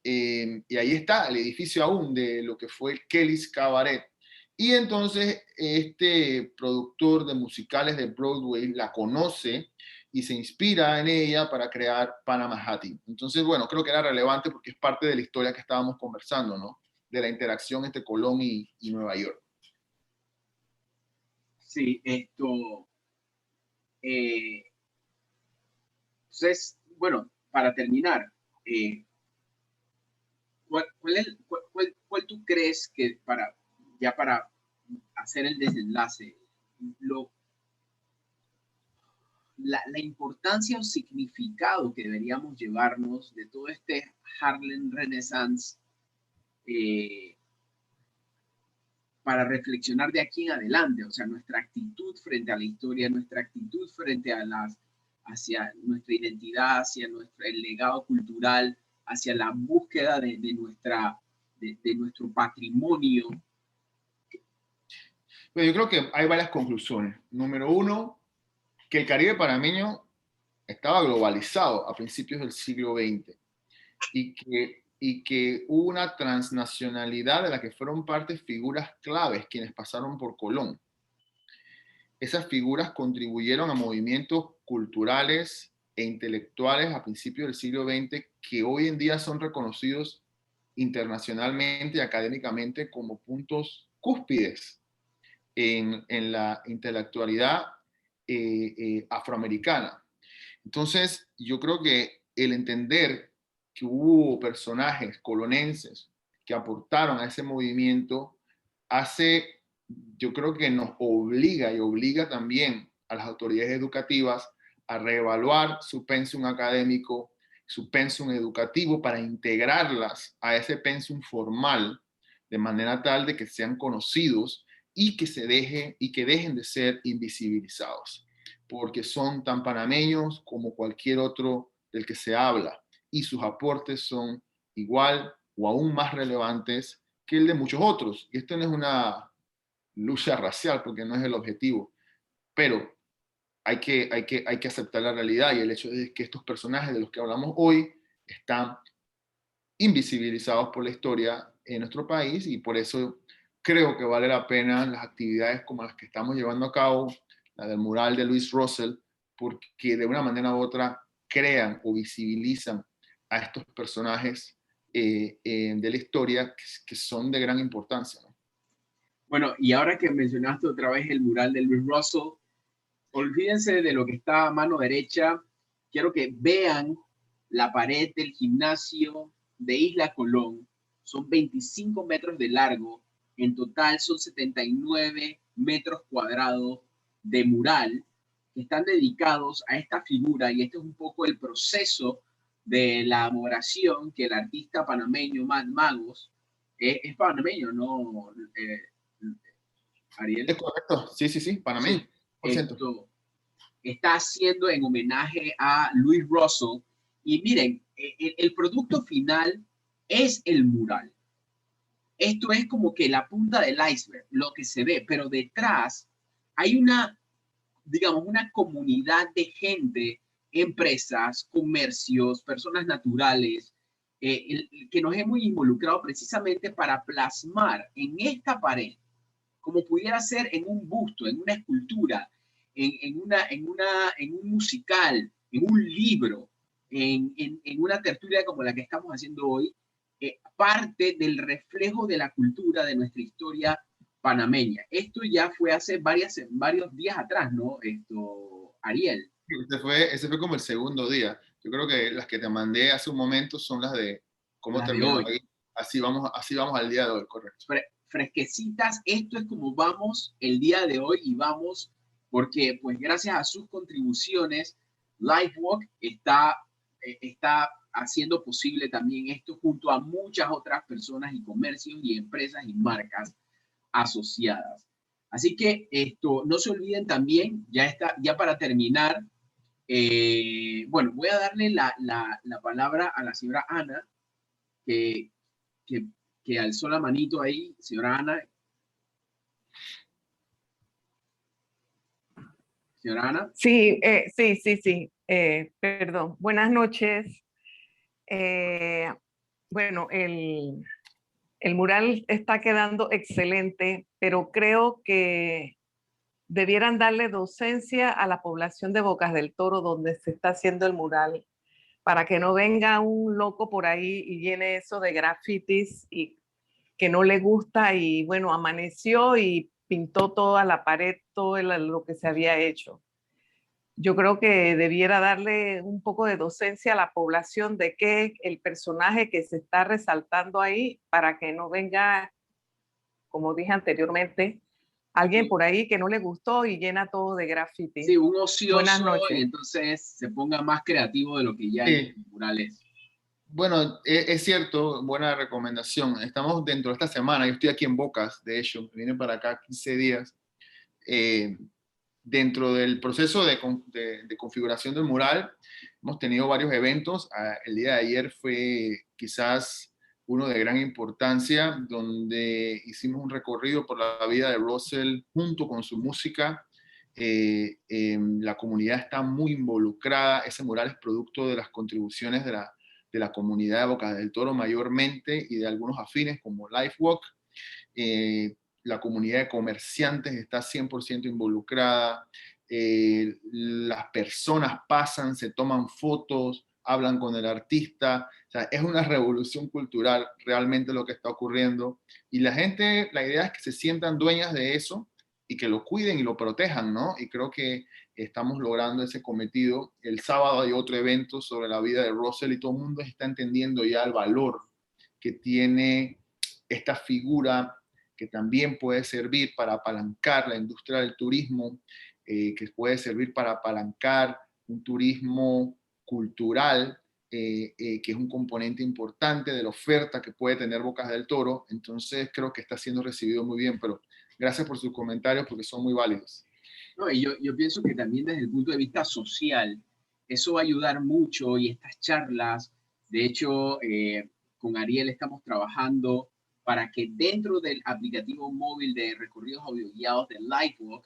Speaker 2: Y ahí está el edificio aún de lo que fue el Kelly's Cabaret. Y entonces este productor de musicales de Broadway la conoce y se inspira en ella para crear Panama Hattie. Entonces, bueno, creo que era relevante porque es parte de la historia que estábamos conversando, ¿no? de la interacción entre Colón y Nueva York.
Speaker 1: Sí, entonces, bueno, para terminar, ¿cuál tú crees que para hacer el desenlace, la importancia o significado que deberíamos llevarnos de todo este Harlem Renaissance para reflexionar de aquí en adelante? O sea, nuestra actitud frente a la historia, nuestra actitud frente a hacia nuestra identidad, hacia el legado cultural, hacia la búsqueda de nuestro patrimonio.
Speaker 2: Pero yo creo que hay varias conclusiones. Número uno, que el Caribe panameño estaba globalizado a principios del siglo XX y que hubo una transnacionalidad de la que fueron parte figuras claves quienes pasaron por Colón. Esas figuras contribuyeron a movimientos culturales e intelectuales a principios del siglo XX que hoy en día son reconocidos internacionalmente y académicamente como puntos cúspides en la intelectualidad afroamericana. Entonces, yo creo que el entender que hubo personajes colonenses que aportaron a ese movimiento yo creo que nos obliga y obliga también a las autoridades educativas a reevaluar su pensum académico, su pensum educativo para integrarlas a ese pensum formal de manera tal de que sean conocidos y que dejen de ser invisibilizados, porque son tan panameños como cualquier otro del que se habla y sus aportes son igual o aún más relevantes que el de muchos otros. Y esto no es una lucha racial porque no es el objetivo, pero hay que aceptar la realidad y el hecho de que estos personajes de los que hablamos hoy están invisibilizados por la historia en nuestro país y por eso creo que vale la pena las actividades como las que estamos llevando a cabo, la del mural de Louis Russell, porque de una manera u otra crean o visibilizan a estos personajes de la historia que son de gran importancia, ¿no?
Speaker 1: Bueno, y ahora que mencionaste otra vez el mural de Louis Russell, olvídense de lo que está a mano derecha. Quiero que vean la pared del gimnasio de Isla Colón. Son 25 metros de largo. En total son 79 metros cuadrados de mural que están dedicados a esta figura. Y este es un poco el proceso de la elaboración que el artista panameño Matt Magos, es panameño, ¿no? Ariel.
Speaker 2: Es correcto, sí, sí, sí, panameño,
Speaker 1: Sí,
Speaker 2: 100%.
Speaker 1: está haciendo en homenaje a Louis Russell. Y miren, el producto final es el mural. Esto es como que la punta del iceberg, lo que se ve, pero detrás hay digamos, una comunidad de gente, empresas, comercios, personas naturales, que nos hemos involucrado precisamente para plasmar en esta pared, como pudiera ser en un busto, en una escultura, en un musical, en un libro, en una tertulia como la que estamos haciendo hoy, parte del reflejo de la cultura de nuestra historia panameña. Esto ya fue hace varios días atrás, ¿no? Ariel.
Speaker 2: Ese fue como el segundo día. Yo creo que las que te mandé hace un momento son las de cómo
Speaker 1: Las de
Speaker 2: terminó
Speaker 1: hoy.
Speaker 2: ahí. Así vamos al día de hoy, correcto.
Speaker 1: Fresquecitas, esto es como vamos el día de hoy y vamos porque pues gracias a sus contribuciones, LifeWalk está haciendo posible también esto junto a muchas otras personas y comercios y empresas y marcas asociadas. Así que no se olviden también, ya para terminar, bueno, voy a darle la palabra a la señora Ana, que, que, que alzó la manito ahí, señora Ana. Señora Ana.
Speaker 3: Sí, sí. Perdón. Buenas noches. Bueno, el mural está quedando excelente, pero creo que debieran darle docencia a la población de Bocas del Toro donde se está haciendo el mural, para que no venga un loco por ahí y llene eso de grafitis y que no le gusta y bueno, amaneció y pintó toda la pared, todo lo que se había hecho. Yo creo que debiera darle un poco de docencia a la población de qué es el personaje que se está resaltando ahí para que no venga, como dije anteriormente, alguien por ahí que no le gustó y llena todo de graffiti.
Speaker 1: Sí, un
Speaker 3: Buenas
Speaker 1: ocioso y
Speaker 3: noches.
Speaker 1: entonces se ponga más creativo de lo que ya el
Speaker 2: Sí.
Speaker 1: mural es.
Speaker 2: Bueno, es cierto, buena recomendación. Estamos dentro de esta semana, yo estoy aquí en Bocas, de hecho, vine para acá 15 días. Eh, Dentro del proceso de configuración del mural, hemos tenido varios eventos. El día de ayer fue quizás uno de gran importancia, donde hicimos un recorrido por la vida de Russell junto con su música. La comunidad está muy involucrada. Ese mural es producto de las contribuciones de la comunidad de Bocas del Toro mayormente y de algunos afines como Lifewalk. La comunidad de comerciantes está 100% involucrada, las personas pasan, se toman fotos, hablan con el artista, o sea, es una revolución cultural realmente lo que está ocurriendo y la gente, la idea es que se sientan dueñas de eso y que lo cuiden y lo protejan, ¿no? Y creo que estamos logrando ese cometido. El sábado hay otro evento sobre la vida de Russell y todo el mundo está entendiendo ya el valor que tiene esta figura que también puede servir para apalancar la industria del turismo, que puede servir para apalancar un turismo cultural, que es un componente importante de la oferta que puede tener Bocas del Toro. Entonces creo que está siendo recibido muy bien, pero gracias por sus comentarios porque son muy válidos.
Speaker 1: No, y yo pienso que también desde el punto de vista social, eso va a ayudar mucho y estas charlas, de hecho, con Ariel estamos trabajando para que dentro del aplicativo móvil de recorridos audioguiados de Lightwalk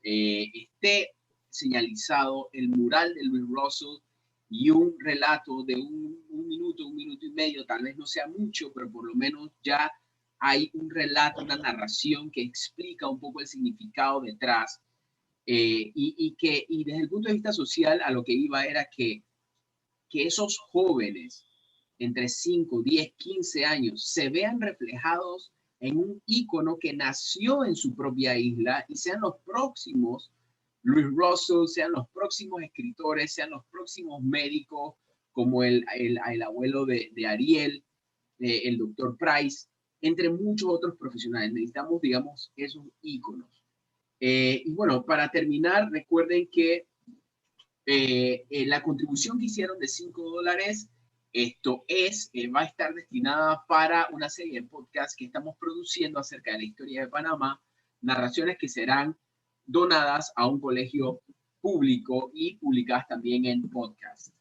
Speaker 1: esté señalizado el mural de Luis Russell y un relato de un minuto y medio, tal vez no sea mucho, pero por lo menos ya hay un relato, una narración que explica un poco el significado detrás. Y desde el punto de vista social, a lo que iba era que esos jóvenes entre 5, 10, 15 años se vean reflejados en un ícono que nació en su propia isla y sean los próximos Louis Russell, sean los próximos escritores, sean los próximos médicos, como el abuelo de Ariel, el doctor Price, entre muchos otros profesionales. Necesitamos, digamos, esos íconos. Y bueno, para terminar, recuerden que la contribución que hicieron de $5, va a estar destinada para una serie de podcasts que estamos produciendo acerca de la historia de Panamá, narraciones que serán donadas a un colegio público y publicadas también en podcast.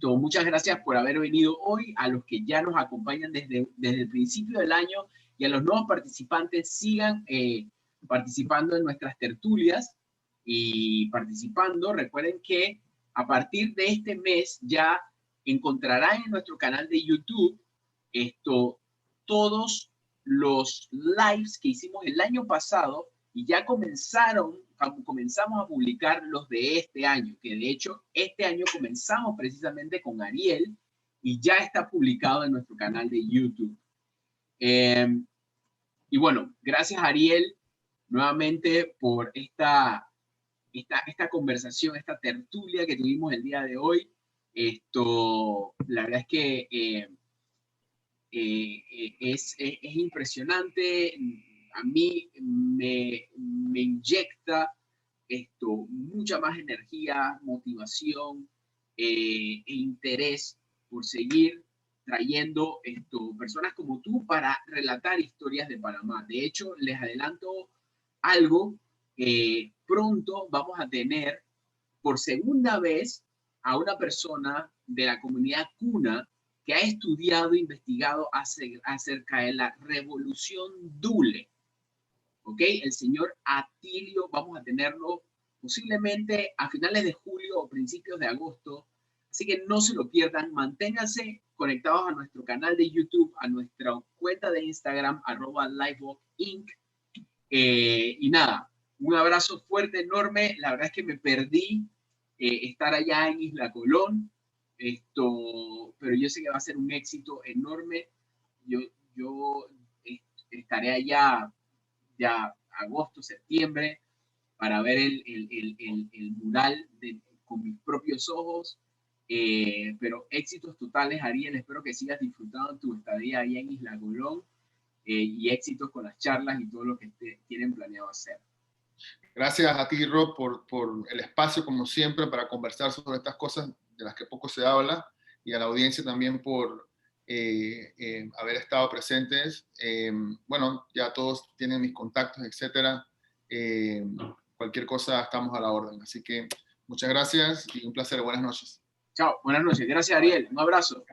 Speaker 1: Muchas gracias por haber venido hoy, a los que ya nos acompañan desde el principio del año y a los nuevos participantes, sigan participando en nuestras tertulias y participando. Recuerden que a partir de este mes ya encontrarán en nuestro canal de YouTube todos los lives que hicimos el año pasado y ya comenzamos a publicar los de este año, que de hecho este año comenzamos precisamente con Ariel y ya está publicado en nuestro canal de YouTube. Y bueno, gracias Ariel nuevamente por esta conversación, esta tertulia que tuvimos el día de hoy. La verdad es que es impresionante. A mí me inyecta mucha más energía, motivación e interés por seguir trayendo personas como tú para relatar historias de Panamá. De hecho, les adelanto algo, pronto vamos a tener por segunda vez a una persona de la comunidad Cuna que ha estudiado e investigado acerca de la revolución Dule. ¿Ok? El señor Atilio, vamos a tenerlo posiblemente a finales de julio o principios de agosto. Así que no se lo pierdan, manténganse conectados a nuestro canal de YouTube, a nuestra cuenta de Instagram, @LifeWalkInc. Y nada, un abrazo fuerte, enorme. La verdad es que me perdí estar allá en Isla Colón, pero yo sé que va a ser un éxito enorme. yo estaré allá ya agosto, septiembre, para ver el mural con mis propios ojos. Pero éxitos totales, Ariel. Espero que sigas disfrutando tu estadía ahí en Isla Colón, y éxitos con las charlas y todo lo que tienen planeado hacer.
Speaker 2: Gracias a ti, Rob, por el espacio, como siempre, para conversar sobre estas cosas de las que poco se habla, y a la audiencia también por haber estado presentes. Bueno, ya todos tienen mis contactos, etcétera. Cualquier cosa estamos a la orden. Así que muchas gracias y un placer. Buenas noches.
Speaker 1: Chao, buenas noches. Gracias, Ariel. Un abrazo.